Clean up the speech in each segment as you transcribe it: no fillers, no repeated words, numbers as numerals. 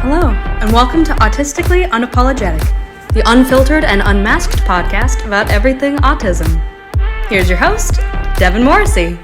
Hello, and welcome to Autistically Unapologetic, the unfiltered and unmasked podcast about everything autism. Here's your host, Devin Morrissey.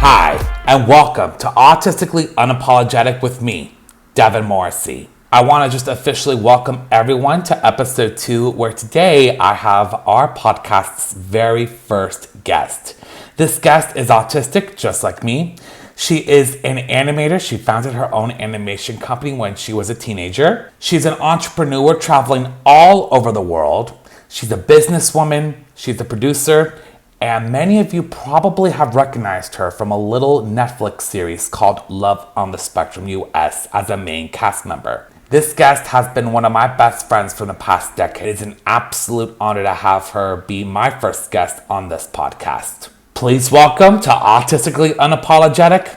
Hi, and welcome to Autistically Unapologetic with me, Devin Morrissey. I want to just officially welcome everyone to episode 2, where today I have our podcast's very first guest. This guest is autistic, just like me. She is an animator. She founded her own animation company when she was a teenager. She's an entrepreneur traveling all over the world. She's a businesswoman. She's a producer. And many of you probably have recognized her from a little Netflix series called Love on the Spectrum US as a main cast member. This guest has been one of my best friends from the past decade. It's an absolute honor to have her be my first guest on this podcast. Please welcome to Autistically Unapologetic,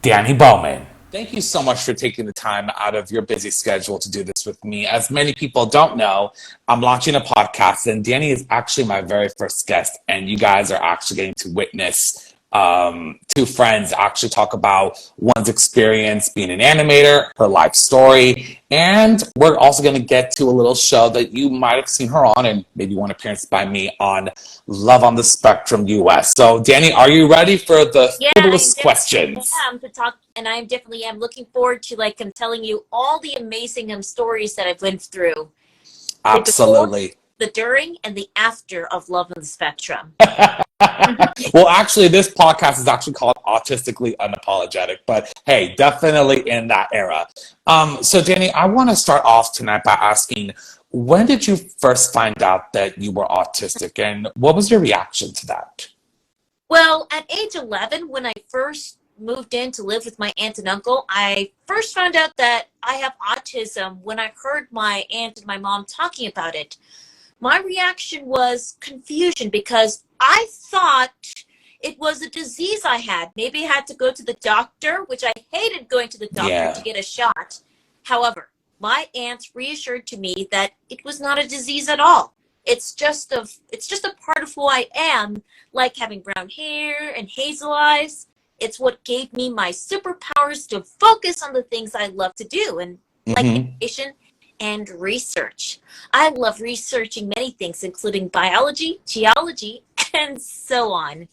Dani Bowman. Thank you so much for taking the time out of your busy schedule to do this with me. As many people don't know, I'm launching a podcast, and Dani is actually my very first guest, and you guys are actually getting to witness two friends actually talk about one's experience being an animator, her life story, and we're also going to get to a little show that you might have seen her on, and maybe one appearance by me on Love on the Spectrum US. So, Dani, are you ready for the frivolous questions? Yeah, I'm to talk, and I definitely am looking forward to I'm telling you all the amazing stories that I've went through. Absolutely. The during and the after of Love on the Spectrum. Well, actually, this podcast is actually called Autistically Unapologetic, but hey, definitely in that era. So, Dani, I want to start off tonight by asking, when did you first find out that you were autistic, and what was your reaction to that? Well, at age 11, when I first moved in to live with my aunt and uncle, I first found out that I have autism when I heard my aunt and my mom talking about it. My reaction was confusion because I thought it was a disease I had. Maybe I had to go to the doctor, which I hated going to the doctor to get a shot. However, my aunt reassured to me that it was not a disease at all. It's just a part of who I am, like having brown hair and hazel eyes. It's what gave me my superpowers to focus on the things I love to do, and like animation and research. I love researching many things, including biology, geology, and so on.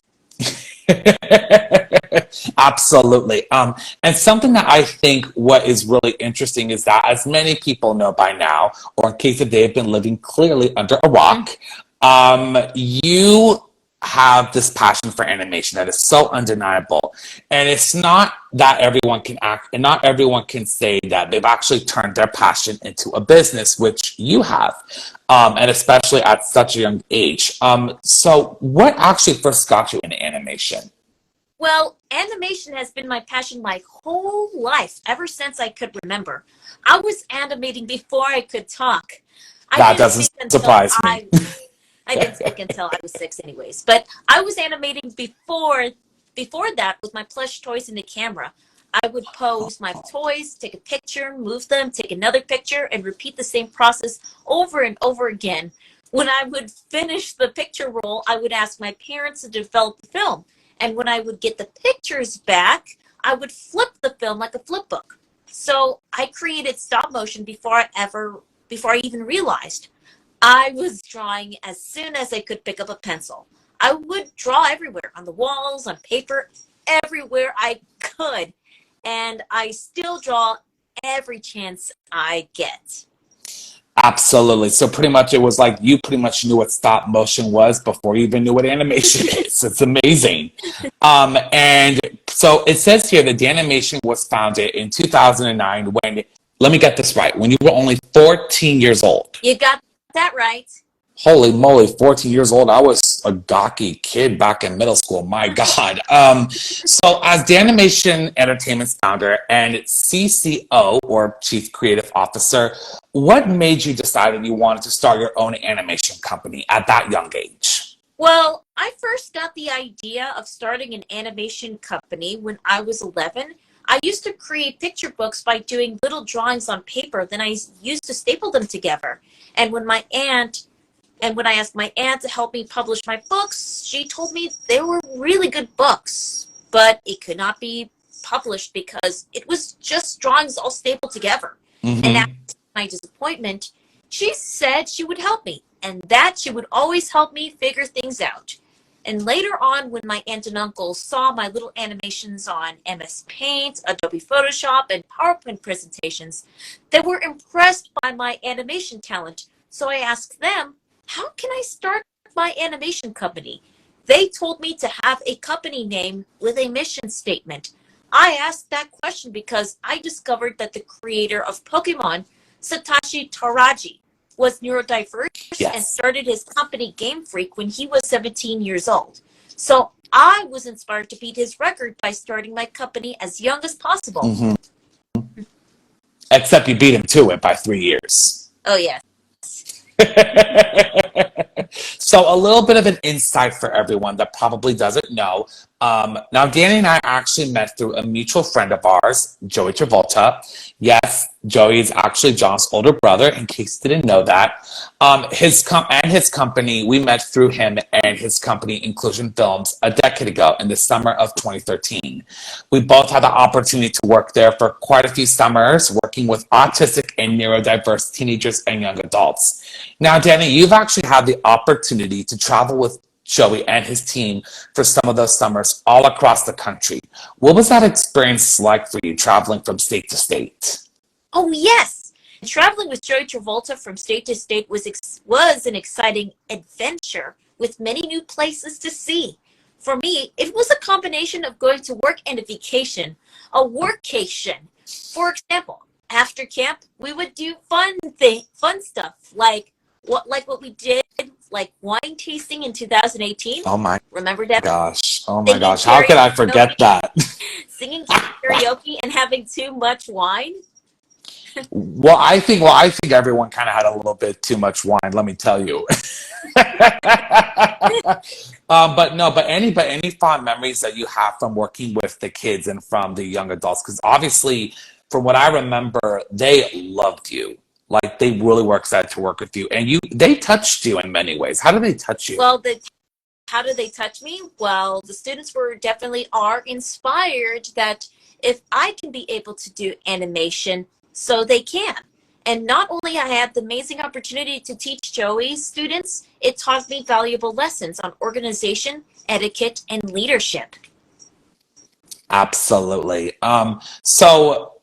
Absolutely. And something that I think what is really interesting is that, as many people know by now, or in case if they've been living clearly under a rock, you have this passion for animation that is so undeniable. And it's not that everyone can act, and not everyone can say that they've actually turned their passion into a business, which you have, and especially at such a young age. So what actually first got you into animation? Well, animation has been my passion my whole life, ever since I could remember. I was animating before I could talk. That doesn't surprise me. I didn't speak until I was 6 anyways. But I was animating before that with my plush toys in the camera. I would pose my toys, take a picture, move them, take another picture, and repeat the same process over and over again. When I would finish the picture roll, I would ask my parents to develop the film. And when I would get the pictures back, I would flip the film like a flip book. So I created stop motion before I even realized. I was drawing as soon as I could pick up a pencil. I would draw everywhere, on the walls, on paper, everywhere I could. And I still draw every chance I get. Absolutely. So pretty much it was like you pretty much knew what stop motion was before you even knew what animation is. It's amazing. And so it says here that DaniMation was founded in 2009 when, let me get this right, when you were only 14 years old. You got that right. Holy moly, 14 years old. I was a gawky kid back in middle school. My God. So as DaniMation Entertainment's founder and CCO, or Chief Creative Officer, what made you decide that you wanted to start your own animation company at that young age? Well, I first got the idea of starting an animation company when I was 11. I used to create picture books by doing little drawings on paper. Then I used to staple them together. And when I asked my aunt to help me publish my books, she told me they were really good books, but it could not be published because it was just drawings all stapled together. Mm-hmm. And after my disappointment, she said she would help me and that she would always help me figure things out. And later on, when my aunt and uncle saw my little animations on MS Paint, Adobe Photoshop, and PowerPoint presentations, they were impressed by my animation talent. So I asked them, how can I start my animation company? They told me to have a company name with a mission statement. I asked that question because I discovered that the creator of Pokemon, Satoshi Taraji, was neurodiverse and started his company Game Freak when he was 17 years old. So I was inspired to beat his record by starting my company as young as possible. Mm-hmm. Except you beat him to it by 3 years. Oh, yes. So a little bit of an insight for everyone that probably doesn't know. Now, Dani and I actually met through a mutual friend of ours, Joey Travolta. Yes, Joey is actually John's older brother, in case you didn't know that. His company, we met through him and his company, Inclusion Films, a decade ago in the summer of 2013. We both had the opportunity to work there for quite a few summers, working with autistic and neurodiverse teenagers and young adults. Now, Dani, you've actually had the opportunity to travel with Joey and his team for some of those summers all across the country. What was that experience like for you, traveling from state to state? Oh, yes. Traveling with Joey Travolta from state to state was an exciting adventure with many new places to see. For me, it was a combination of going to work and a vacation, a workcation. For example, after camp, we would do fun stuff like what we did, like wine tasting in 2018. Oh my Remember that? Oh my gosh. How could I forget that? Singing karaoke and having too much wine. Well, I think everyone kind of had a little bit too much wine, let me tell you. But any fond memories that you have from working with the kids and from the young adults? Because obviously, from what I remember, they loved you. Like, they really were excited to work with you. And they touched you in many ways. How did they touch you? Well, how did they touch me? Well, the students are inspired that if I can be able to do animation, so they can. And not only I had the amazing opportunity to teach Joey's students, it taught me valuable lessons on organization, etiquette, and leadership. Absolutely. So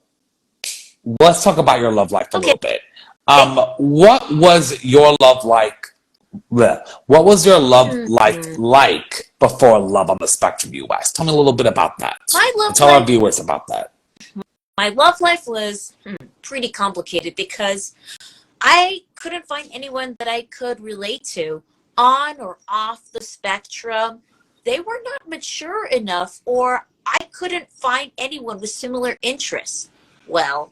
let's talk about your love life a little bit. What was your love like? What was your love life like before Love on the Spectrum US? Tell me a little bit about that. Tell our viewers about that. My love life was pretty complicated because I couldn't find anyone that I could relate to on or off the spectrum. They were not mature enough, or I couldn't find anyone with similar interests. Well,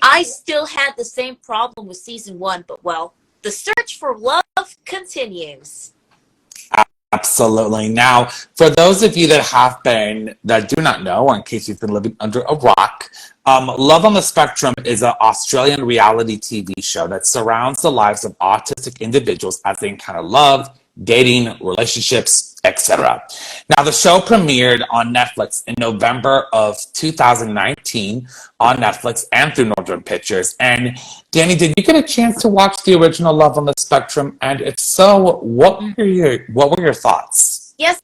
I still had the same problem with season 1, but the search for love continues. Absolutely. Now, for those of you that do not know, or in case you've been living under a rock, Love on the Spectrum is an Australian reality TV show that surrounds the lives of autistic individuals as they encounter love, dating, relationships, etc. Now, the show premiered on Netflix in November of 2019 on Netflix and through Northern Pictures. And Dani, did you get a chance to watch the original Love on the Spectrum? And if so, what were your thoughts? Yes,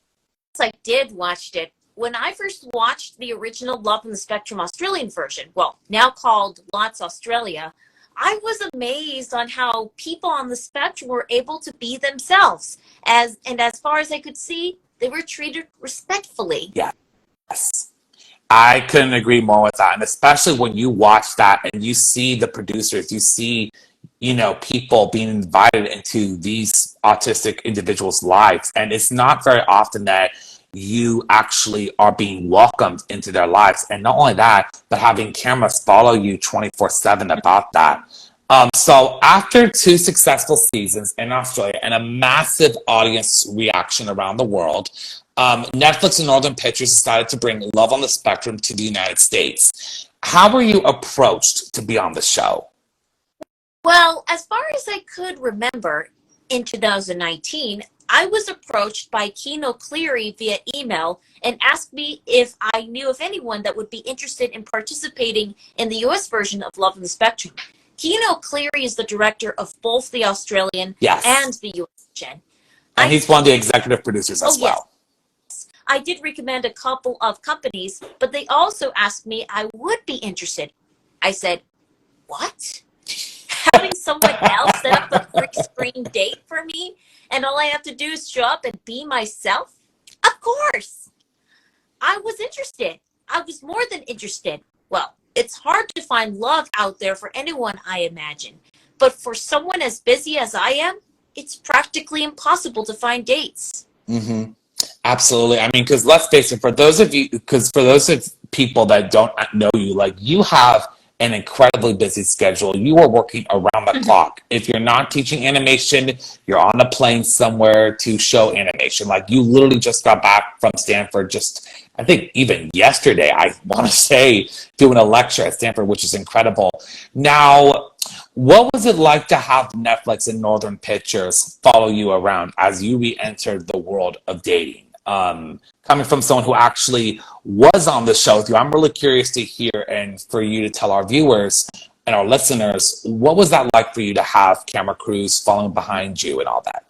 I did watch it. When I first watched the original Love on the Spectrum Australian version, now called Lots Australia, I was amazed on how people on the spectrum were able to be themselves. As far as I could see, they were treated respectfully. Yes. I couldn't agree more with that. And especially when you watch that and you see the producers, you see, people being invited into these autistic individuals' lives. And it's not very often that you actually are being welcomed into their lives. And not only that, but having cameras follow you 24/7 about that. So after 2 successful seasons in Australia and a massive audience reaction around the world, Netflix and Northern Pictures decided to bring Love on the Spectrum to the United States. How were you approached to be on the show? Well, as far as I could remember, in 2019, I was approached by Keno Cleary via email and asked me if I knew of anyone that would be interested in participating in the US version of Love on the Spectrum. Keno Cleary is the director of both the Australian Yes. and the US version. And he's one of the executive producers as well. Yes. I did recommend a couple of companies, but they also asked me I would be interested. I said, what? Having someone else set up a pre-screen date for me, and all I have to do is show up and be myself? Of course. I was interested. I was more than interested. Well, it's hard to find love out there for anyone, I imagine. But for someone as busy as I am, it's practically impossible to find dates. Mm-hmm. Absolutely. I mean, because let's face it, for those of people that don't know you, like, you have an incredibly busy schedule. You are working around the clock. If you're not teaching animation, you're on a plane somewhere to show animation. Like, you literally just got back from Stanford just, I think even yesterday, I want to say, doing a lecture at Stanford, which is incredible. Now, what was it like to have Netflix and Northern Pictures follow you around as you re-entered the world of dating? Coming from someone who actually was on the show with you, I'm really curious to hear and for you to tell our viewers and our listeners, what was that like for you to have camera crews following behind you and all that?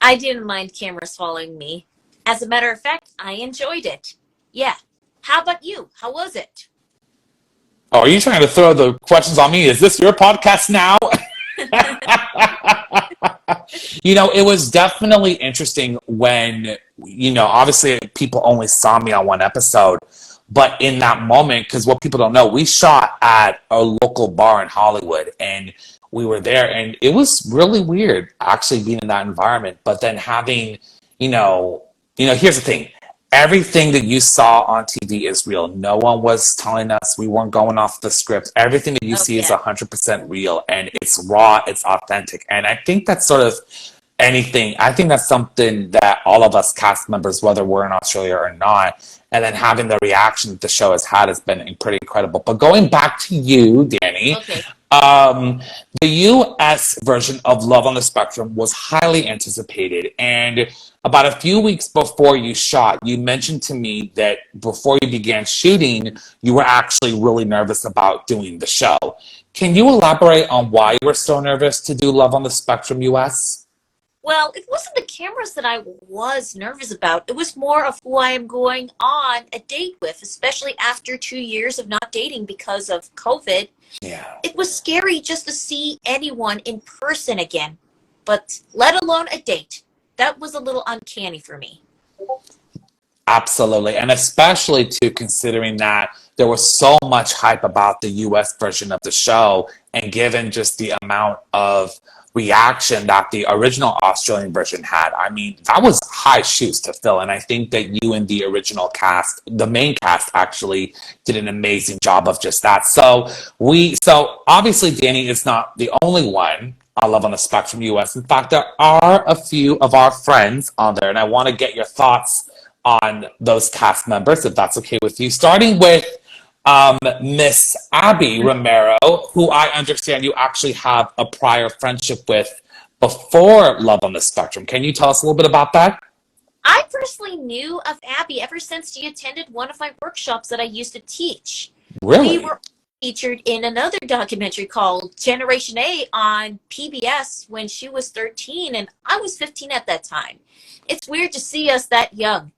I didn't mind cameras following me. As a matter of fact, I enjoyed it. Yeah. How about you? How was it? Oh, are you trying to throw the questions on me? Is this your podcast now? You know, it was definitely interesting when, you know, obviously people only saw me on one episode, but in that moment, because what people don't know, we shot at a local bar in Hollywood and we were there, and it was really weird actually being in that environment. But then having, you know, here's the thing. Everything that you saw on TV is real. No one was telling us, we weren't going off the script. Everything that you see is 100% real, and it's raw, it's authentic. And I think that's sort of anything. I think that's something that all of us cast members, whether we're in Australia or not, and then having the reaction that the show has had has been pretty incredible. But going back to you, Dani, the US version of Love on the Spectrum was highly anticipated. And about a few weeks before you shot, you mentioned to me that before you began shooting, you were actually really nervous about doing the show. Can you elaborate on why you were so nervous to do Love on the Spectrum US? Well, it wasn't the cameras that I was nervous about. It was more of who I am going on a date with, especially after 2 years of not dating because of COVID. Yeah. It was scary just to see anyone in person again, but let alone a date. That was a little uncanny for me. Absolutely. And especially too, considering that there was so much hype about the US version of the show, and given just the amount of reaction that the original Australian version had. I mean, that was high shoes to fill. And I think that you and the original cast, the main cast, actually did an amazing job of just that. So obviously Dani is not the only one on Love on the Spectrum US. In fact, there are a few of our friends on there, and I want to get your thoughts on those cast members, if that's okay with you. Starting with Miss Abby Romero, who I understand you actually have a prior friendship with before Love on the Spectrum. Can you tell us a little bit about that? I personally knew of Abby ever since she attended one of my workshops that I used to teach. Really? We were featured in another documentary called Generation A on PBS when she was 13 and I was 15 at that time. It's weird to see us that young.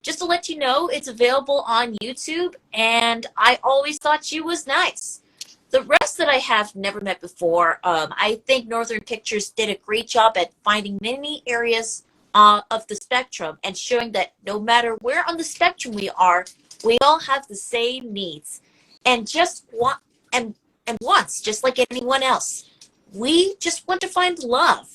Just to let you know, it's available on YouTube, and I always thought she was nice. The rest that I have never met before, I think Northern Pictures did a great job at finding many areas of the spectrum and showing that no matter where on the spectrum we are, we all have the same needs and wants, just like anyone else. We just want to find love.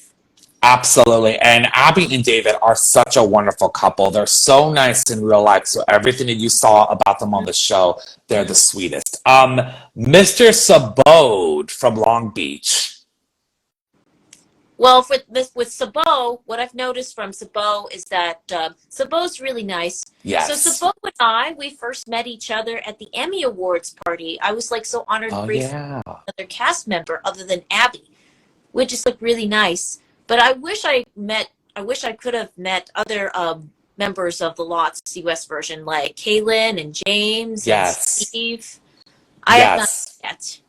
Absolutely. And Abby and David are such a wonderful couple. They're so nice in real life. So everything that you saw about them on the show, they're the sweetest. Mr. Sabode from Long Beach. Well, with Sabo, what I've noticed from Sabo is that Sabo's really nice. Yes. So Sabo and we first met each other at the Emmy Awards party. I was like so honored to brief another cast member other than Abby, which just looked really nice. But I wish I met I wish I could have met other members of the Lots US version, like Kaylin and James and Yes. Steve. I have not Yes. yet.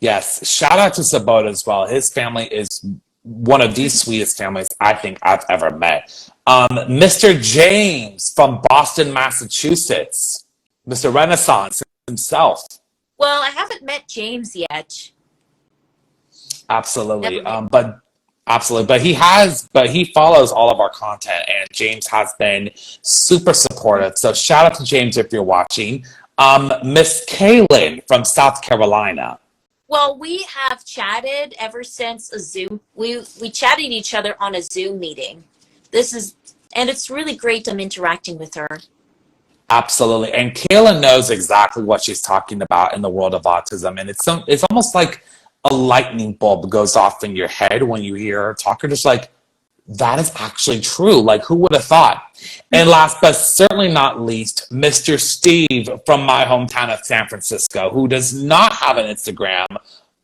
Yes. Shout out to Sabota as well. His family is one of the sweetest families I think I've ever met. Mr. James from Boston, Massachusetts. Mr. Renaissance himself. Well, I haven't met James yet. Absolutely. Never met. But he follows all of our content, and James has been super supportive. So shout out to James if you're watching. Miss Kaylin from South Carolina. Well, we have chatted ever since a Zoom. We chatted each other on a Zoom meeting. And it's really great interacting with her. Absolutely. And Kaylin knows exactly what she's talking about in the world of autism. And it's almost like a lightning bulb goes off in your head when you hear her talk. You're just like, that is actually true. Like, who would have thought? And last but certainly not least, Mr. Steve from my hometown of San Francisco, who does not have an Instagram,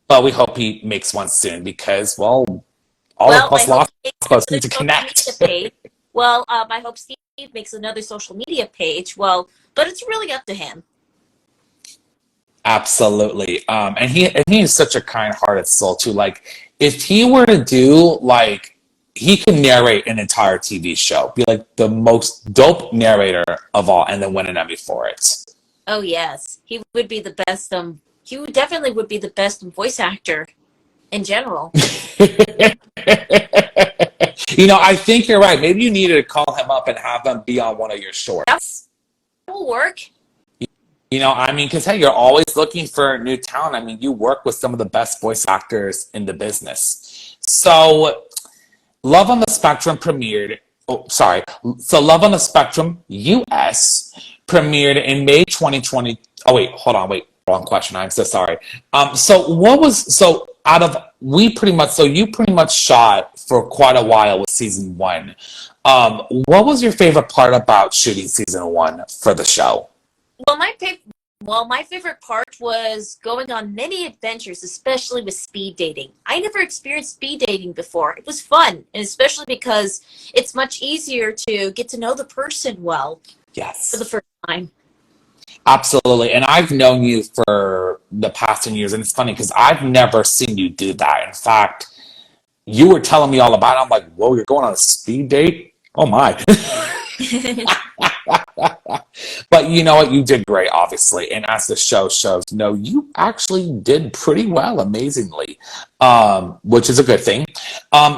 but we hope he makes one soon because, well, all of us lost supposed need to connect. Well, I hope Steve makes another social media page. Well, but it's really up to him. Absolutely. And he is such a kind-hearted soul too. Like, if he were to do he can narrate an entire TV show, be like the most dope narrator of all, and then win an Emmy for it. Oh yes, he would be the best. He definitely would be the best voice actor in general. I think you're right. Maybe you needed to call him up and have him be on one of your shorts. That will work. Because hey, you're always looking for new talent. I mean, you work with some of the best voice actors in the business. So, Love on the Spectrum premiered. So, Love on the Spectrum US premiered in May 2020. Oh wait, hold on, wrong question. I'm so sorry. You pretty much shot for quite a while with season 1. What was your favorite part about shooting season 1 for the show? Well, my favorite part was going on many adventures, especially with speed dating. I never experienced speed dating before. It was fun, and especially because it's much easier to get to know the person well. Yes. For the first time. Absolutely. And I've known you for the past 10 years, and it's funny because I've never seen you do that. In fact, you were telling me all about it. I'm like, whoa, you're going on a speed date? Oh my. But you know what? You did great, obviously. And as the show shows, you actually did pretty well, amazingly, which is a good thing.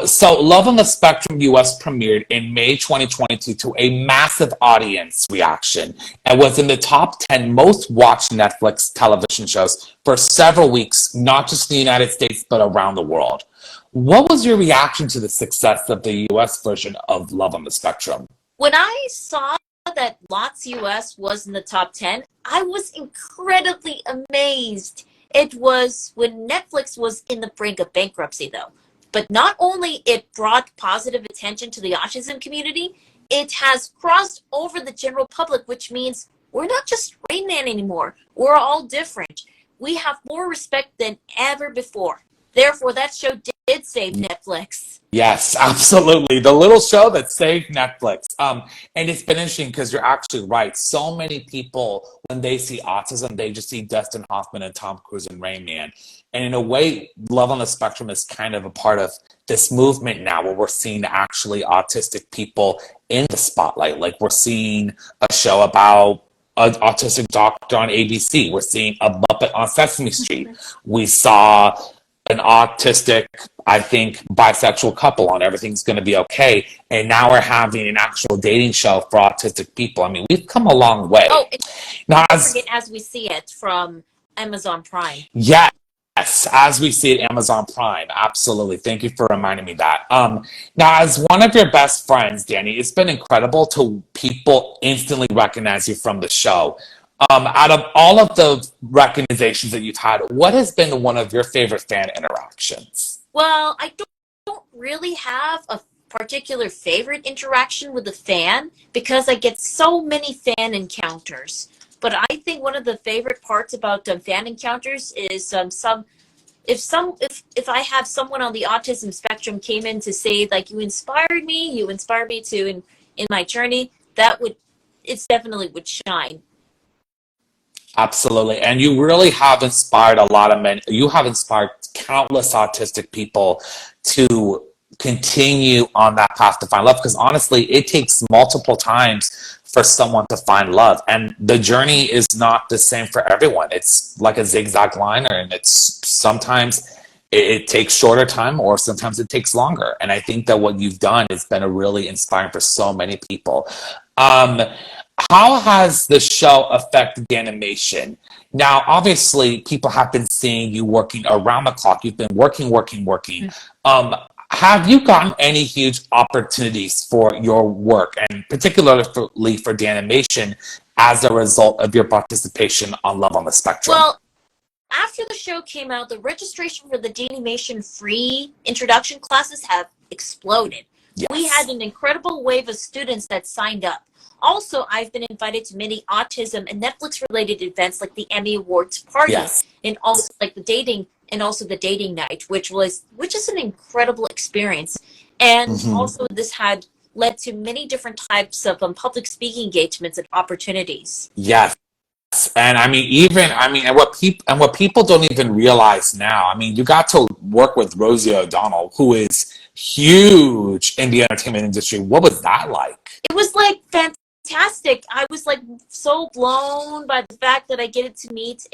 So Love on the Spectrum US premiered in May 2022 to a massive audience reaction and was in the top 10 most watched Netflix television shows for several weeks, not just in the United States, but around the world. What was your reaction to the success of the US version of Love on the Spectrum? When I saw that Lots US was in the top 10, I was incredibly amazed. It was when Netflix was in the brink of bankruptcy, though. But not only it brought positive attention to the autism community, it has crossed over the general public, which means we're not just Rain Man anymore. We're all different. We have more respect than ever before. Therefore, that show did save Netflix. Yes, absolutely. The little show that saved Netflix. And it's been interesting because you're actually right. So many people, when they see autism, they just see Dustin Hoffman and Tom Cruise and Rain Man. And in a way, Love on the Spectrum is kind of a part of this movement now where we're seeing actually autistic people in the spotlight. Like we're seeing a show about an autistic doctor on ABC. We're seeing a Muppet on Sesame Street. We saw an autistic, I think, bisexual couple on Everything's Gonna Be Okay. And now we're having an actual dating show for autistic people. I mean, we've come a long way. Oh, now, as we see it from Amazon Prime. Yes, as we see it, Amazon Prime. Absolutely. Thank you for reminding me that. Now, as one of your best friends, Dani, it's been incredible to people instantly recognize you from the show. Out of all of the recognizations that you've had, what has been one of your favorite fan interactions? Well, I don't really have a particular favorite interaction with a fan because I get so many fan encounters. But I think one of the favorite parts about fan encounters is if I have someone on the autism spectrum came in to say like you inspired me to in my journey, it's definitely would shine. Absolutely. And you really have inspired a lot of men. You have inspired countless autistic people to continue on that path to find love. Because honestly, it takes multiple times for someone to find love. And the journey is not the same for everyone. It's like a zigzag line, and it's sometimes it takes shorter time or sometimes it takes longer. And I think that what you've done has been a really inspiring for so many people. Um, how has the show affected animation? Now, obviously, people have been seeing you working around the clock. You've been working. Um, have you gotten any huge opportunities for your work, and particularly for DaniMation, as a result of your participation on Love on the Spectrum? Well, after the show came out, the registration for the DaniMation free introduction classes have exploded. Yes. We had an incredible wave of students that signed up. Also, I've been invited to many autism and Netflix-related events like the Emmy Awards party, Yes. and also like the dating night, which is an incredible experience. And also, this had led to many different types of public speaking engagements and opportunities. Yes. And what people don't even realize now, I mean, you got to work with Rosie O'Donnell, who is huge in the entertainment industry. What was that like? It was like fantastic. I was like so blown by the fact that I get to meet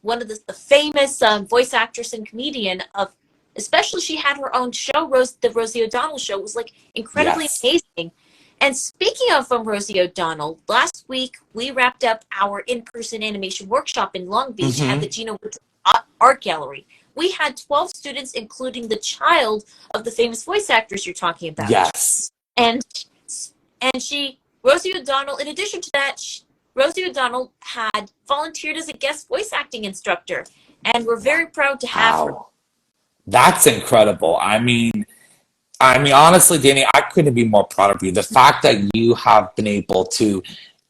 one of the famous voice actress and comedian of, especially she had her own show, the Rosie O'Donnell show. It was like incredibly amazing. And speaking of Rosie O'Donnell, last week we wrapped up our in-person animation workshop in Long Beach at the Gina Woods Art Gallery. We had 12 students, including the child of the famous voice actress you're talking about. Yes. And Rosie O'Donnell, in addition to that, Rosie O'Donnell had volunteered as a guest voice acting instructor. And we're very proud to have her. That's incredible. I mean, honestly, Dani, I couldn't be more proud of you. The fact that you have been able to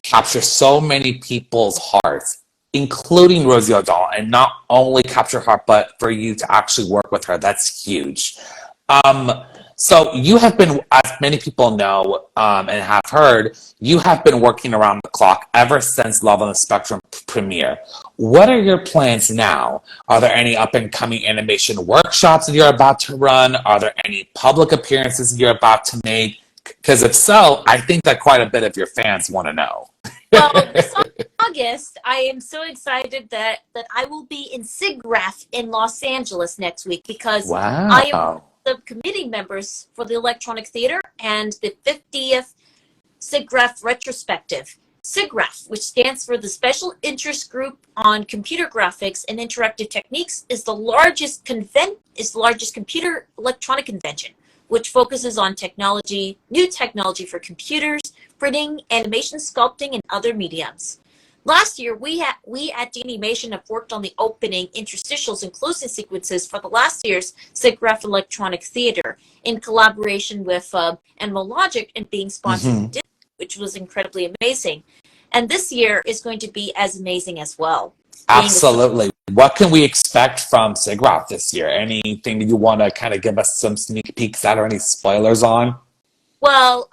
capture so many people's hearts, including Rosie O'Donnell, and not only capture her heart, but for you to actually work with her, that's huge. So you have been, as many people know and have heard, you have been working around the clock ever since Love on the Spectrum premiere. What are your plans now? Are there any up-and-coming animation workshops that you're about to run? Are there any public appearances you're about to make? Because if so, I think that quite a bit of your fans want to know. Well, this August, I am so excited that I will be in SIGGRAPH in Los Angeles next week, because I am the committee members for the Electronic Theater and the 50th SIGGRAPH retrospective. SIGGRAPH, which stands for the Special Interest Group on Computer Graphics and Interactive Techniques, is the largest computer electronic convention, which focuses on new technology for computers, printing, animation, sculpting, and other mediums. Last year, we at DaniMation have worked on the opening, interstitials, and closing sequences for the last year's SIGGRAPH Electronic Theater in collaboration with Animal Logic and being sponsored, which was incredibly amazing. And this year is going to be as amazing as well. Absolutely. What can we expect from SIGGRAPH this year? Anything that you want to kind of give us some sneak peeks at or any spoilers on? Well,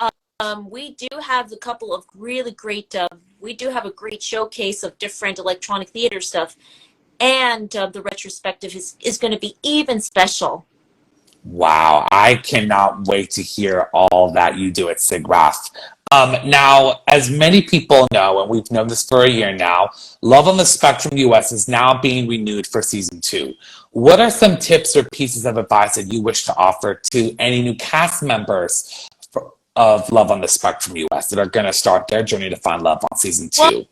we do have a couple of really great, we do have a great showcase of different electronic theater stuff, and the retrospective is going to be even special. Wow, I cannot wait to hear all that you do at SIGGRAPH. Now, as many people know, and we've known this for a year now, Love on the Spectrum US is now being renewed for season 2. What are some tips or pieces of advice that you wish to offer to any new cast members of Love on the Spectrum US that are going to start their journey to find love on season 2?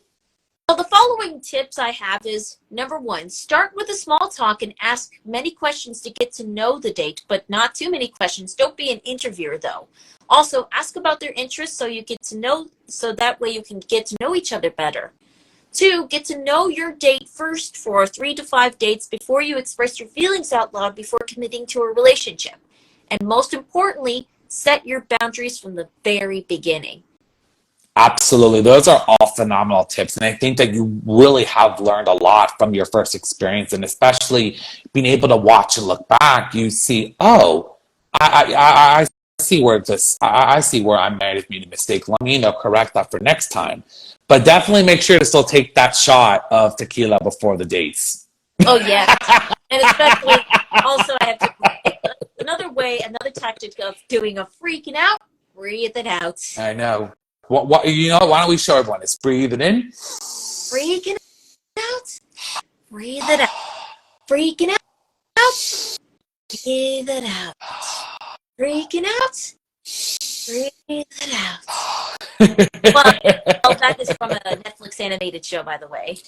Well, the following tips I have is, number 1, start with a small talk and ask many questions to get to know the date, but not too many questions. Don't be an interviewer, though. Also, ask about their interests so that way you can get to know each other better. 2, get to know your date first for 3 to 5 dates before you express your feelings out loud before committing to a relationship. And most importantly, set your boundaries from the very beginning. Absolutely. Those are all phenomenal tips. And I think that you really have learned a lot from your first experience. And especially being able to watch and look back, you see, oh, I see where I see where I might have made a mistake. Let me, correct that for next time. But definitely make sure to still take that shot of tequila before the dates. Oh, yeah. And especially, also, I have to, another tactic of doing a freaking out, breathe it out. I know. What why don't we show everyone? It's breathe it in. Freaking out. Breathe it out. Freaking out. Breathe it out. Freaking out. Breathe it out. Well, that is from a Netflix animated show, by the way.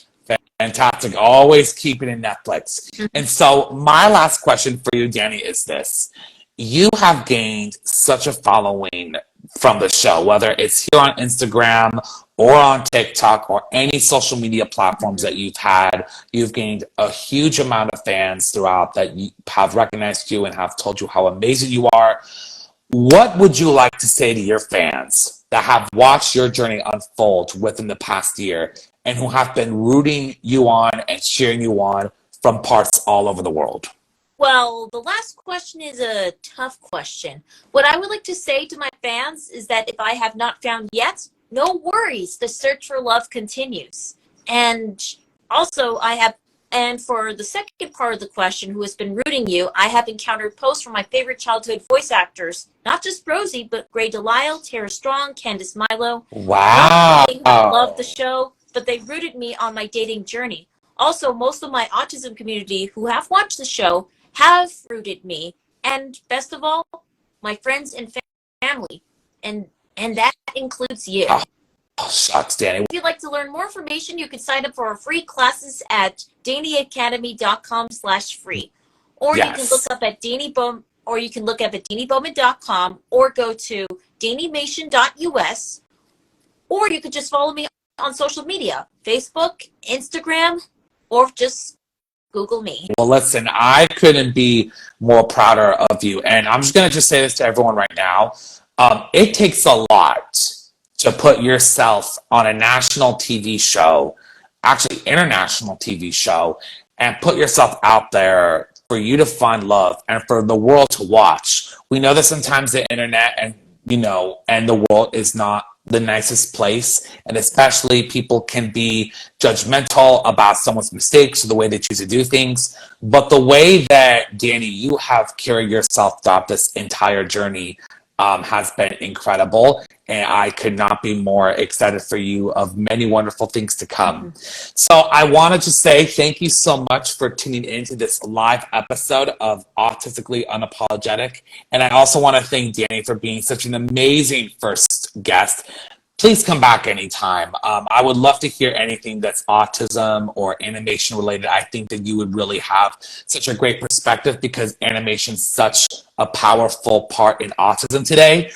Fantastic. Always keep it in Netflix. And so my last question for you, Dani, is this. You have gained such a following from the show, whether it's here on Instagram or on TikTok or any social media platforms that you've had. You've gained a huge amount of fans throughout that have recognized you and have told you how amazing you are. What would you like to say to your fans that have watched your journey unfold within the past year and who have been rooting you on and cheering you on from parts all over the world? Well, the last question is a tough question. What I would like to say to my fans is that if I have not found yet, no worries. The search for love continues. And also, and for the second part of the question, who has been rooting you, I have encountered posts from my favorite childhood voice actors, not just Rosie, but Gray Delisle, Tara Strong, Candice Milo. Wow. They loved the show, but they rooted me on my dating journey. Also, most of my autism community who have watched the show have rooted me, and best of all, my friends and family, and that includes you. Oh, shucks, Dani. If you'd like to learn more information, you can sign up for our free classes at DaniAcademy.com/free, or you can look up at Dani Bowman, or you can look up at DaniBowman.com, or go to DaniMation.us, or you could just follow me on social media, Facebook, Instagram, or just Google me. Well, listen, I couldn't be more prouder of you. And I'm just going to say this to everyone right now. It takes a lot to put yourself on a national TV show, actually international TV show, and put yourself out there for you to find love and for the world to watch. We know that sometimes the internet and the world is not the nicest place, and especially people can be judgmental about someone's mistakes or the way they choose to do things. But the way that, Dani, you have carried yourself throughout this entire journey has been incredible, and I could not be more excited for you of many wonderful things to come. So I wanted to say thank you so much for tuning into this live episode of Autistically Unapologetic, and I also want to thank Dani for being such an amazing first guest. Please come back anytime. I would love to hear anything that's autism or animation related. I think that you would really have such a great perspective because animation is such a powerful part in autism today.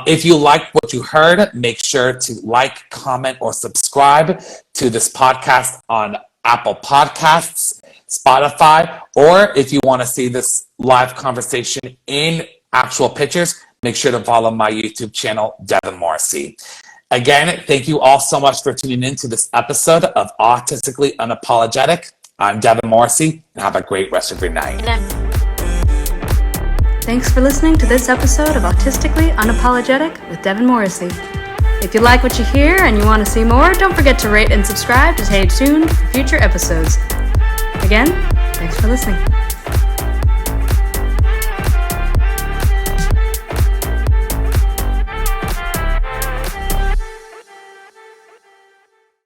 If you like what you heard, make sure to like, comment, or subscribe to this podcast on Apple Podcasts, Spotify, or if you want to see this live conversation in actual pictures, make sure to follow my YouTube channel, Devin Morrissey. Again, thank you all so much for tuning in to this episode of Autistically Unapologetic. I'm Devin Morrissey, and have a great rest of your night. Thanks for listening to this episode of Autistically Unapologetic with Devin Morrissey. If you like what you hear and you want to see more, don't forget to rate and subscribe to stay tuned for future episodes. Again, thanks for listening.